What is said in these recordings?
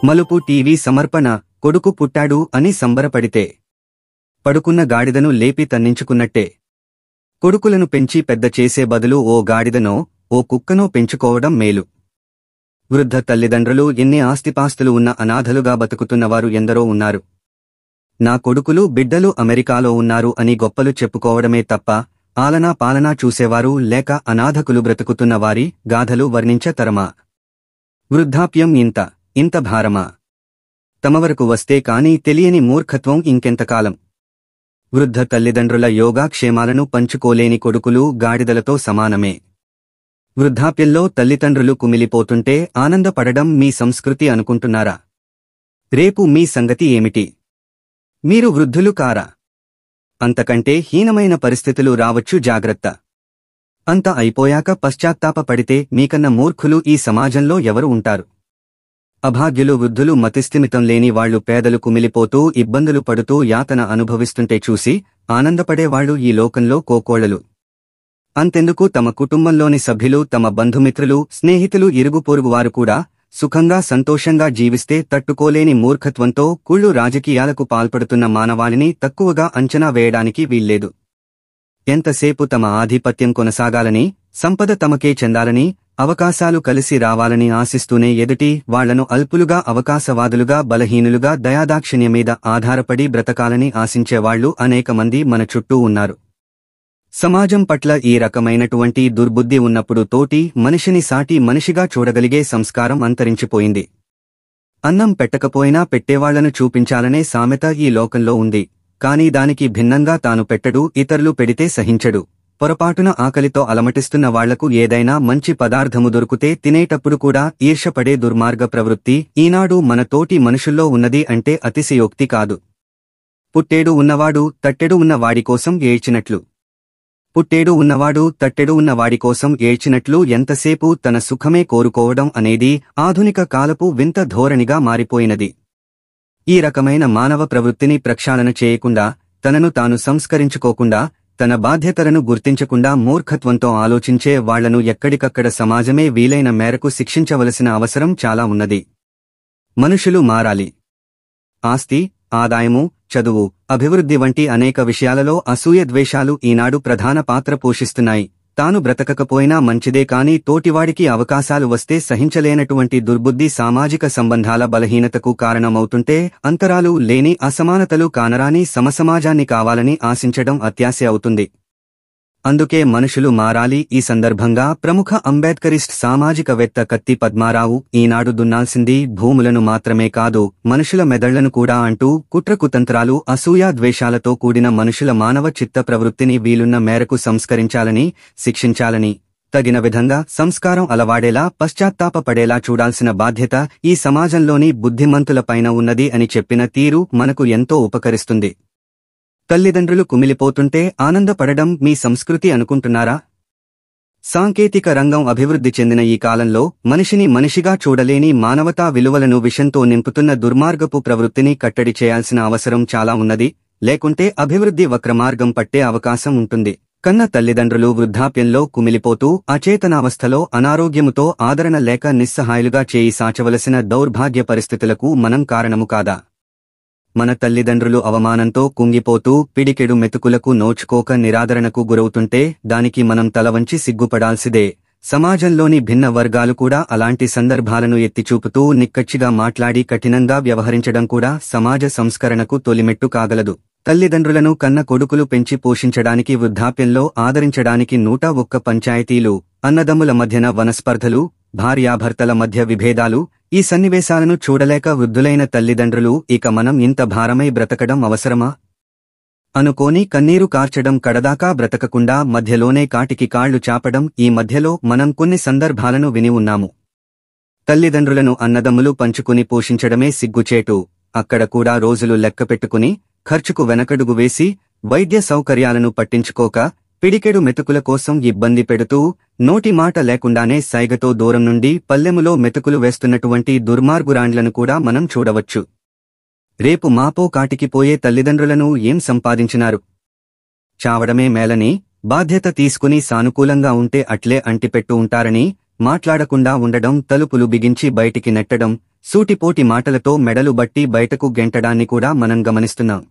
మలుపు టీవీ సమర్పణ కొడుకు పుట్టాడు అని సంబరపడితే పడుకున్న గాడిదను లేపి తన్నించుకున్నట్టే. కొడుకులను పెంచి పెద్ద చేసే బదులు ఓ గాడిదనో ఓ కుక్కనో పెంచుకోవడం మేలు. వృద్ధ తల్లిదండ్రులు ఎన్ని ఆస్తిపాస్తులు ఉన్న అనాథలుగా బతుకుతున్నవారు ఎందరో ఉన్నారు. నా కొడుకులు బిడ్డలు అమెరికాలో ఉన్నారు అని గొప్పలు చెప్పుకోవడమే తప్ప ఆలనా పాలనా చూసేవారు లేక అనాథకులు బ్రతుకుతున్న వారి గాథలు వర్ణించతరమా? వృద్ధాప్యం ఇంత భారమా? తమవరకు వస్తే కాని తెలియని మూర్ఖత్వం ఇంకెంతకాలం? వృద్ధ తల్లిదండ్రుల యోగాక్షేమాలను పంచుకోలేని కొడుకులు గాడిదలతో సమానమే. వృద్ధాప్యంలో తల్లిదండ్రులు కుమిలిపోతుంటే ఆనందపడడం మీ సంస్కృతి అనుకుంటున్నారా? రేపు మీ సంగతి ఏమిటి? మీరు వృద్ధులు కారా? అంతకంటే హీనమైన పరిస్థితులు రావచ్చు, జాగ్రత్త. అంత అయిపోయాక పశ్చాత్తాపపడితే మీకన్న మూర్ఖులు ఈ సమాజంలో ఎవరు ఉంటారు? అభాగ్యులు, వృద్ధులు, మతిస్థిమితం లేని వాళ్లు, పేదలు కుమిలిపోతూ ఇబ్బందులు పడుతూ యాతన అనుభవిస్తుంటే చూసి ఆనందపడేవాళ్లు ఈ లోకంలో కోకోళ్లలు. అంతెందుకు, తమ కుటుంబంలోని సభ్యులు, తమ బంధుమిత్రులు, స్నేహితులు, ఇరుగు పొరుగువారు కూడా సుఖంగా సంతోషంగా జీవిస్తే తట్టుకోలేని మూర్ఖత్వంతో కుళ్ళు రాజకీయాలకు పాల్పడుతున్న మానవాళిని తక్కువగా అంచనా వేయడానికి వీల్లేదు. ఎంతసేపు తమ ఆధిపత్యం కొనసాగాలని, సంపద తమకే చెందాలని, అవకాశాలు కలిసి రావాలని ఆశిస్తూనే ఎదుటి వాళ్లను అల్పులుగా, అవకాశవాదులుగా, బలహీనులుగా, దయాదాక్షిణ్యం మీద ఆధారపడి బ్రతకాలని ఆశించేవాళ్లు అనేకమంది మన చుట్టూ ఉన్నారు. సమాజం పట్ల ఈ రకమైనటువంటి దుర్బుద్ధి ఉన్నప్పుడు తోటి మనిషిని సాటి మనిషిగా చూడగలిగే సంస్కారం అంతరించిపోయింది. అన్నం పెట్టకపోయినా పెట్టేవాళ్లను చూపించాలనే సామెత ఈ లోకంలో ఉంది. కాని దానికి భిన్నంగా తాను పెట్టడు, ఇతరులు పెడితే సహించడు. పొరపాటున ఆకలితో అలమటిస్తున్న వాళ్లకు ఏదైనా మంచి పదార్థము దొరికితే తినేటప్పుడు కూడా ఈర్ష్యపడే దుర్మార్గ ప్రవృత్తి ఈనాడు మన తోటి మనుషుల్లో ఉన్నది అంటే అతిశయోక్తి కాదు. పుట్టేడు ఉన్నవాడు తట్టెడు ఉన్న వాడికోసం ఏడ్చినట్లు, పుట్టేడు ఉన్నవాడు తట్టెడు ఉన్న వాడికోసం ఏడ్చినట్లు ఎంతసేపు తన సుఖమే కోరుకోవడం అనేది ఆధునిక కాలపు వింత ధోరణిగా మారిపోయినది. ఈ రకమైన మానవ ప్రవృత్తిని ప్రక్షాళన చేయకుండా, తనను తాను సంస్కరించుకోకుండా, తన బాధ్యతలను గుర్తించకుండా మూర్ఖత్వంతో ఆలోచించే వాళ్లను ఎక్కడికక్కడ సమాజమే వీలైన మేరకు శిక్షించవలసిన అవసరం చాలా ఉన్నది. మనుషులు మారాలి. ఆస్తి, ఆదాయము, చదువు, అభివృద్ధి వంటి అనేక విషయాలలో అసూయ, ద్వేషాలు ఈనాడు ప్రధాన పాత్ర పోషిస్తున్నాయి. తాను బ్రతకకపోయినా మంచిదే కాని తోటివాడికి అవకాశాలు వస్తే సహించలేనటువంటి దుర్బుద్ధి సామాజిక సంబంధాల బలహీనతకు కారణమవుతుంటే అంతరాలు లేని అసమానతలు కానరాని సమసమాజాన్ని కావాలని ఆశించడం అత్యాశ అవుతుంది. అందుకే మనుషులు మారాలి. ఈ సందర్భంగా ప్రముఖ అంబేద్కరిస్ట్ సామాజికవేత్త కత్తి పద్మారావు ఈనాడు దున్నాల్సింది భూములను మాత్రమే కాదు, మనుషుల మెదళ్లను కూడా అంటూ కుట్రకుతంత్రాలు, అసూయ, ద్వేషాలతో కూడిన మనుషుల మానవ చిత్త ప్రవృత్తిని వీలున్న మేరకు సంస్కరించాలని, శిక్షించాలని, తగిన విధంగా సంస్కారం అలవాడేలా, పశ్చాత్తాపపడేలా చూడాల్సిన బాధ్యత ఈ సమాజంలోని బుద్ధిమంతులపైన ఉన్నది అని చెప్పిన తీరు మనకు ఎంతో ఉపకరిస్తుంది. తల్లిదండ్రులు కుమిలిపోతుంటే ఆనందపడడం మీ సంస్కృతి అనుకుంటున్నారా? సాంకేతిక రంగం అభివృద్ధి చెందిన ఈ కాలంలో మనిషిని మనిషిగా చూడలేని మానవతా విలువలను విషంతో నింపుతున్న దుర్మార్గపు ప్రవృత్తిని కట్టడి చేయాల్సిన అవసరం చాలా ఉన్నది. లేకుంటే అభివృద్ధి వక్రమార్గం పట్టే అవకాశం ఉంటుంది. కన్న తల్లిదండ్రులు వృద్ధాప్యంలో కుమిలిపోతూ అచేతనావస్థలో అనారోగ్యముతో ఆదరణ లేక నిస్సహాయులుగా చేయి సాచవలసిన దౌర్భాగ్య పరిస్థితులకు మనం కారణము కాదా? మన తల్లిదండ్రులు అవమానంతో కుంగిపోతూ పిడికెడు మెతుకులకు నోచుకోక నిరాదరణకు గురవుతుంటే దానికి మనం తలవంచి సిగ్గుపడాల్సిదే. సమాజంలోని భిన్న వర్గాలు కూడా అలాంటి సందర్భాలను ఎత్తిచూపుతూ నిక్కచ్చిగా మాట్లాడి కఠినంగా వ్యవహరించడం కూడా సమాజ సంస్కరణకు తొలిమెట్టు కాగలదు. తల్లిదండ్రులను కన్న కొడుకులు పెంచి పోషించడానికి, వృద్ధాప్యంలో ఆదరించడానికి 101 పంచాయతీలు, అన్నదమ్ముల మధ్యన వనస్పర్ధలు, భార్యాభర్తల మధ్య విభేదాలు, ఈ సన్నివేశాలను చూడలేక వృద్ధులైన తల్లిదండ్రులు ఇక మనం ఇంత భారమై బ్రతకడం అవసరమా అనుకోని కన్నీరు కార్చడం, కడదాకా బ్రతకకుండా మధ్యలోనే కాటికి కాళ్లు చాపడం, ఈ మధ్యలో మనం కొన్ని సందర్భాలను విని ఉన్నాము. తల్లిదండ్రులను అన్నదమ్ములు పంచుకుని పోషించడమే సిగ్గుచేటు. అక్కడ కూడా రోజులు లెక్కపెట్టుకుని, ఖర్చుకు వెనకడుగు వేసి, వైద్య సౌకర్యాలను పట్టించుకోక, పిడికెడు మెతుకుల కోసం ఇబ్బంది పెడుతూ, నోటి మాట లేకుండానే సైగతో దూరం నుండి పల్లెములో మెతుకులు వేస్తున్నటువంటి దుర్మార్గురాండ్లను కూడా మనం చూడవచ్చు. రేపు మాపో కాటికి పోయే తల్లిదండ్రులను ఏం సంపాదించినారు? చావడమే మేలని, బాధ్యత తీసుకుని సానుకూలంగా ఉంటే అట్లే అంటిపెట్టు ఉంటారని, మాట్లాడకుండా ఉండడం, తలుపులు బిగించి బయటికి నెట్టడం, సూటిపోటి మాటలతో మెడలు బట్టి బయటకు గెంటడాన్ని కూడా మనం గమనిస్తున్నాం.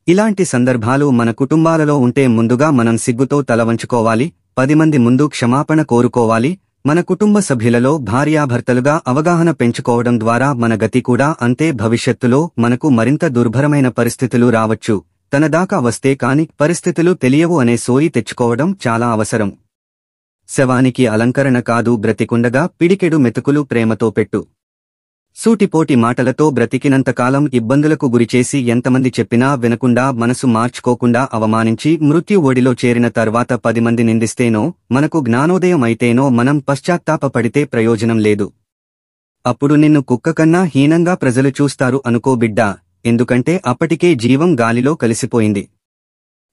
ఇలాంటి సందర్భాలు మన కుటుంబాలలో ఉంటే ముందుగా మనం సిగ్గుతో తల వంచుకోవాలి, 10 మంది ముందు క్షమాపణ కోరుకోవాలి. మన కుటుంబ సభ్యులలో భార్యాభర్తలుగా అవగాహన పెంచుకోవడం ద్వారా మన గతి కూడా అంతే. భవిష్యత్తులో మనకు మరింత దుర్భరమైన పరిస్థితులు రావచ్చు. తనదాకా వస్తే కాని పరిస్థితులు తెలియవు అనే సోయి తెచ్చుకోవడం చాలా అవసరం. శవానికి అలంకరణ కాదు, బ్రతికుండగా పిడికెడు మెతుకులు ప్రేమతో పెట్టు. సూటిపోటి మాటలతో బ్రతికినంతకాలం ఇబ్బందులకు గురిచేసి ఎంతమంది చెప్పినా వినకుండా, మనసు మార్చుకోకుండా అవమానించి మృత్యు ఒడిలో చేరిన తర్వాత 10 మంది నిందిస్తేనో, మనకు జ్ఞానోదయం అయితేనో మనం పశ్చాత్తాపపడితే ప్రయోజనం లేదు. అప్పుడు నిన్ను కుక్కకన్నా హీనంగా ప్రజలు చూస్తారు అనుకో బిడ్డా, ఎందుకంటే అప్పటికే జీవం గాలిలో కలిసిపోయింది.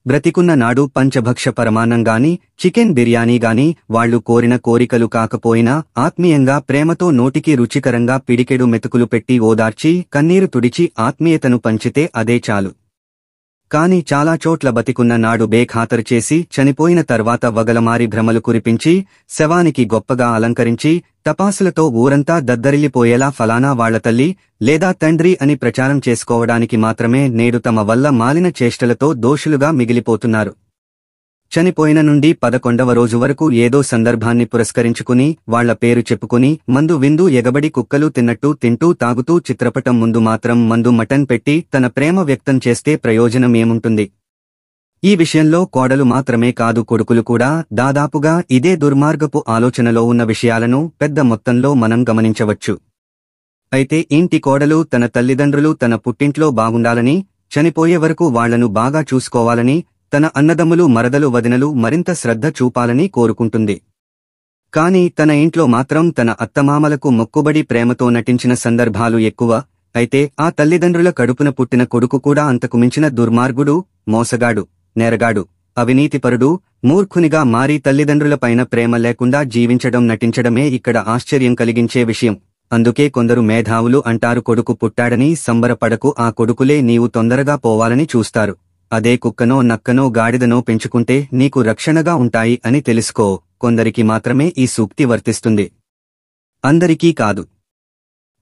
బ్రతికున్న నాడు పంచభక్ష పరమాన్నంగాని, చికెన్ బిర్యానీగాని వాళ్లు కోరిన కోరికలు కాకపోయినా ఆత్మీయంగా ప్రేమతో నోటికి రుచికరంగా పిడికెడు మెతుకులు పెట్టి ఓదార్చి కన్నీరు తుడిచి ఆత్మీయతను పంచితే అదే చాలు. కాని చాలా చోట్ల బతికున్న నాడు బేఖాతరు చేసి చనిపోయిన తర్వాత వగలమారి భ్రమలు కురిపించి శవానికి గొప్పగా అలంకరించి టపాసులతో ఊరంతా దద్దరిల్లిపోయేలా ఫలానా వాళ్ల తల్లి లేదా తండ్రి అని ప్రచారం చేసుకోవడానికి మాత్రమే నేడు తమ వల్ల మాలిన చేష్టలతో దోషులుగా మిగిలిపోతున్నారు. చనిపోయిన నుండి 11వ రోజు వరకు ఏదో సందర్భాన్ని పురస్కరించుకుని వాళ్ల పేరు చెప్పుకుని మందు విందు ఎగబడి కుక్కలు తిన్నట్టు తింటూ తాగుతూ చిత్రపటం ముందు మాత్రం మందు మటన్ పెట్టి తన ప్రేమ వ్యక్తం చేస్తే ప్రయోజనం ఏముంటుంది? ఈ విషయంలో కోడలు మాత్రమే కాదు, కొడుకులు కూడా దాదాపుగా ఇదే దుర్మార్గపు ఆలోచనలో ఉన్న విషయాలను పెద్ద మొత్తంలో మనం గమనించవచ్చు. అయితే ఇంటి కోడలు తన తల్లిదండ్రులు తన పుట్టింట్లో బాగుండాలని, చనిపోయే వరకు వాళ్లను బాగా చూసుకోవాలని, తన అన్నదమ్ములు మరదలు వదినలు మరింత శ్రద్ధ చూపాలని కోరుకుంటుంది. కాని తన ఇంట్లో మాత్రం తన అత్తమామలకు మొక్కుబడి ప్రేమతో నటించిన సందర్భాలు ఎక్కువ. అయితే ఆ తల్లిదండ్రుల కడుపున పుట్టిన కొడుకు కూడా అంతకు మించిన దుర్మార్గుడు, మోసగాడు, నేరగాడు, అవినీతిపరుడు, మూర్ఖునిగా మారి తల్లిదండ్రులపైన ప్రేమ లేకుండా జీవించడం, నటించడమే ఇక్కడ ఆశ్చర్యం కలిగించే విషయం. అందుకే కొందరు మేధావులు అంటారు, కొడుకు పుట్టాడని సంబరపడకు, ఆ కొడుకులే నీవు తొందరగా పోవాలని చూస్తారు. అదే కుక్కనో నక్కనో గాడిదనో పెంచుకుంటే నీకు రక్షణగా ఉంటాయి అని తెలుసుకో. కొందరికి మాత్రమే ఈ సూక్తి వర్తిస్తుంది, అందరికీ కాదు.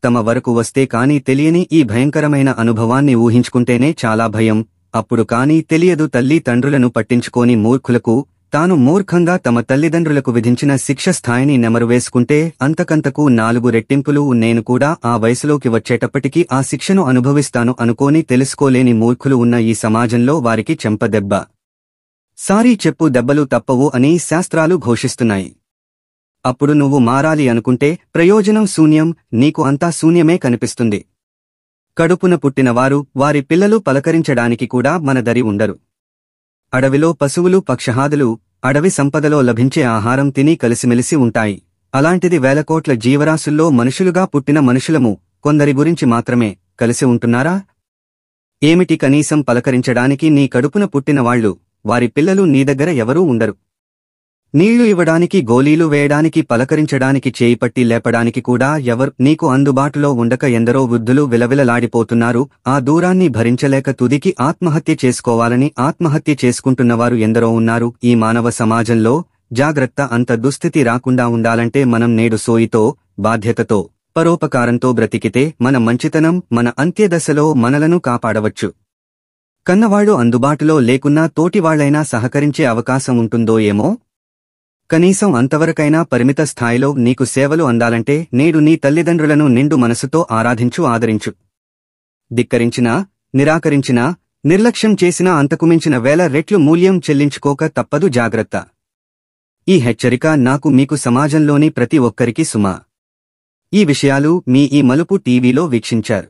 తమ వరకు వస్తే కాని తెలియని ఈ భయంకరమైన అనుభవాన్ని ఊహించుకుంటేనే చాలా భయం. అప్పుడు కాని తెలియదు. తల్లి తండ్రులను పట్టించుకోని మూర్ఖులకు తాను మూర్ఖంగా తమ తల్లిదండ్రులకు విధించిన శిక్ష స్థాయిని నెమరువేసుకుంటే అంతకంతకు 4 రెట్టింపులు నేను కూడా ఆ వయసులోకి వచ్చేటప్పటికి ఆ శిక్షను అనుభవిస్తాను అనుకోని తెలుసుకోలేని మూర్ఖులు ఉన్న ఈ సమాజంలో వారికి చెంపదెబ్బ సారీ చెప్పు దెబ్బలు తప్పవు అని శాస్త్రాలు ఘోషిస్తున్నాయి. అప్పుడు నువ్వు మారాలి అనుకుంటే ప్రయోజనం శూన్యం, నీకు అంతా శూన్యమే కనిపిస్తుంది. కడుపున పుట్టినవారు, వారి పిల్లలు పలకరించడానికి కూడా మన దరి ఉండరు. అడవిలో పశువులు, పక్షహాదులు అడవి సంపదలో లభించే ఆహారం తిని కలిసిమెలిసి ఉంటాయి. అలాంటిది వేలకోట్ల జీవరాశుల్లో మనుషులుగా పుట్టిన మనుషులము కొందరి గురించి మాత్రమే కలిసి ఉంటున్నారా? ఏమిటి, కనీసం పలకరించడానికి నీ కడుపున పుట్టినవాళ్లు, వారి పిల్లలు నీ దగ్గర ఎవరూ ఉండరు. నీళ్లు ఇవ్వడానికి, గోలీలు వేయడానికి, పలకరించడానికి, చేయిపట్టి లేపడానికి కూడా ఎవరు నీకు అందుబాటులో ఉండక ఎందరో వృద్ధులు విలవిలలాడిపోతున్నారు. ఆ దూరాన్ని భరించలేక తుదికి ఆత్మహత్య చేసుకోవాలని ఆత్మహత్య చేసుకుంటున్నవారు ఎందరో ఉన్నారు. ఈ మానవ సమాజంలో జాగ్రత్త. అంత దుస్థితి రాకుండా ఉండాలంటే మనం నేడు సోయితో, బాధ్యతతో, పరోపకారంతో బ్రతికితే మన మంచితనం మన అంత్యదశలో మనలను కాపాడవచ్చు. కన్నవాళ్లు అందుబాటులో లేకున్నా తోటివాళ్లైనా సహకరించే అవకాశం ఉంటుందో ఏమో. కనీసం అంతవరకైనా పరిమిత స్థాయిలో నీకు సేవలు అందాలంటే నేడు నీ తల్లిదండ్రులను నిండు మనసుతో ఆరాధించు, ఆదరించు. ధిక్కరించినా, నిరాకరించినా, నిర్లక్ష్యం చేసినా అంతకుమించిన 1000 రెట్లు మూల్యం చెల్లించుకోక తప్పదు. జాగ్రత్త. ఈ హెచ్చరిక నాకు మీకు సమాజంలోని ప్రతి ఒక్కరికి సుమా. ఈ విషయాలు మీ ఈ మలుపు టీవీలో వీక్షించారు.